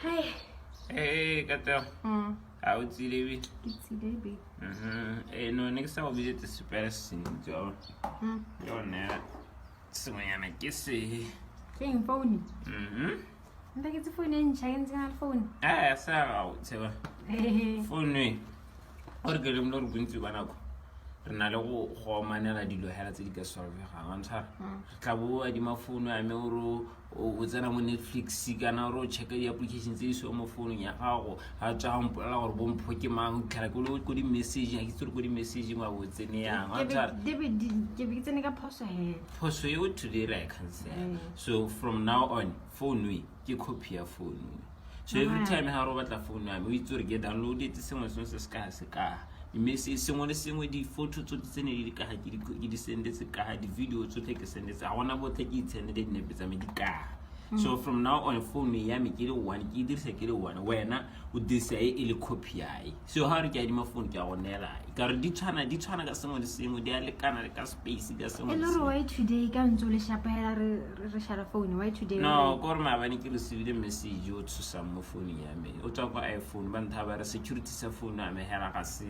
Hey. Hey, Kato. How it's Levi? It's Levi. No, next time I'll visit the super scene, Joe. You're not. So I guess. King phone. Nda ke phone e ntšha ke ntse na phone. Sa out, tseba. Phone we. Or ke le mlo re bontsi bana go. Re na le go manela dilo hela tse di ka solve ga ntshara. Tla bo a di mafono a me o tsena mo Netflix kana ro check di applications tse so mo phone ya gago ha tsa mpola gore bo mpho ke mang khala go di message ha ke tsore go di message ma bo tsene yang ntshara. Ke be tsene ka phoso he. Phoso yo today like cancel. So from now on phone we ke copy ya phone. So every time ha ro batla phone ya me o itse re ke download it sengwe se se ka message sengwe le sengwe di photo tsotlhe tsene di ka ha ke di sendetse ka ha di video tsotlhe ke sendetse a gona botle ke itsene di nepe tsa me di ka. So from now on phone ya me ke le one ke dirisa ke le one wena o dirisa e le copy ai. So ha re ke di phone ke a gonela ka re di tshwana ka sengwe le sengwe di a lekana le ka space ka sengwe le sengwe. Why today ka ntse le shapela re share phone why today? No gore ma bane ke receive the message o tsusa mo phone ya me o tswa kwa iPhone ba ntha ba re security sa phone ya me hela ga se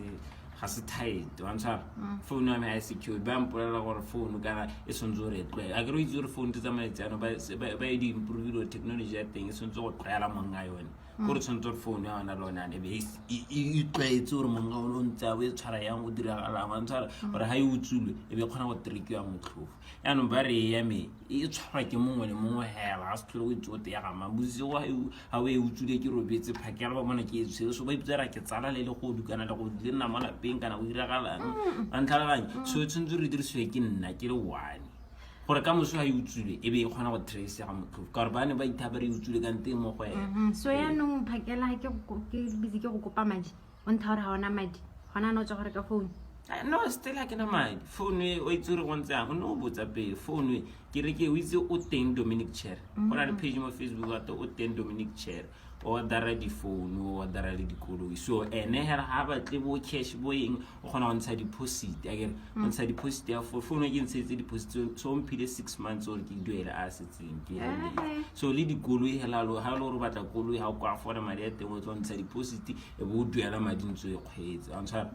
tight wa ntshara phone ya me ha secure ba mpolela gore phone kana e sontso re tlwe a ke re itse gore phone tsa maitsano ba di improve technology ya teng e sontso go tlwaela monga yone gore sontso phone ya ona lona ne be e tlwaetse gore monga o ntsa o e tshwara yang o dira gala wa ntshara gore ha e utsule e be khona go trikiwa motlhofu ya no ba re ya me e tshwara ke mongwe le mongwe hela a se tlhole o itsote ya gama buzi wa ha o e utsule ke robetse phakela ba bona ke etse so ba iptsara ke tsala le go dukana le go di nna mona kana o iragala antlalaganye so tsentse re diriswe ke nna ke le one gore ka moso ha e utsule e be e kgona go trace ga motho ka gore bane ba ithaba re utsule ka nteng mo go ena so ya no phakela ke busy ke go kopa madi o ntha gore ha ona madi gona no tswa gore ka phone no still ha ke na madi phone o itse re go ntse no botsa pe phone ke re ke o itse o teng Dominic Chair go na le page mo Facebook wa o teng Dominic Chair o dara di phone o dara le dikoloi so ene hera ha ba tle bo cash bo eng o gona go ntsha deposit again o ntsha deposit ya phone ke ntse deposit so mpile 6 months or ke duela a setseng ke so le dikoloi hela lo ha lo re batla koloi ha o kwa for madi ya teng o tlo ntsha deposit e bo duela madi ntse e kgwetse a ntshara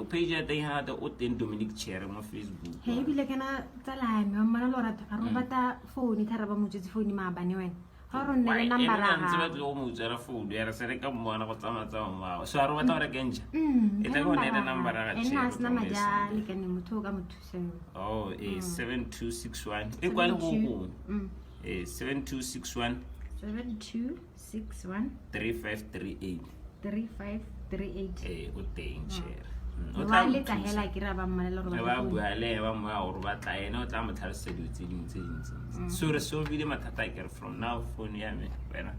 o page ya teng ha o teng Dominic Chair mo Facebook he bile kana tsala me mmana lo rata ka ro bata phone thara ba motsetse phone ma bane wena ha ro nne le number ra ntse ba tlo mo tsara phone ya re se re ka mmona go tsamaya mao so a ro batla re kenja e tla go nne number ra ga ena sna maja le kene motho ka motho oh 7261 e kwa le go 7261 3538 o teng Chair o tla le tla hela ke ra ba mmala gore ba bua le ba mo gore ba tla ena o tla mo tlhalose di tse dintsi so re so bile mathata ke from now phone ya me wena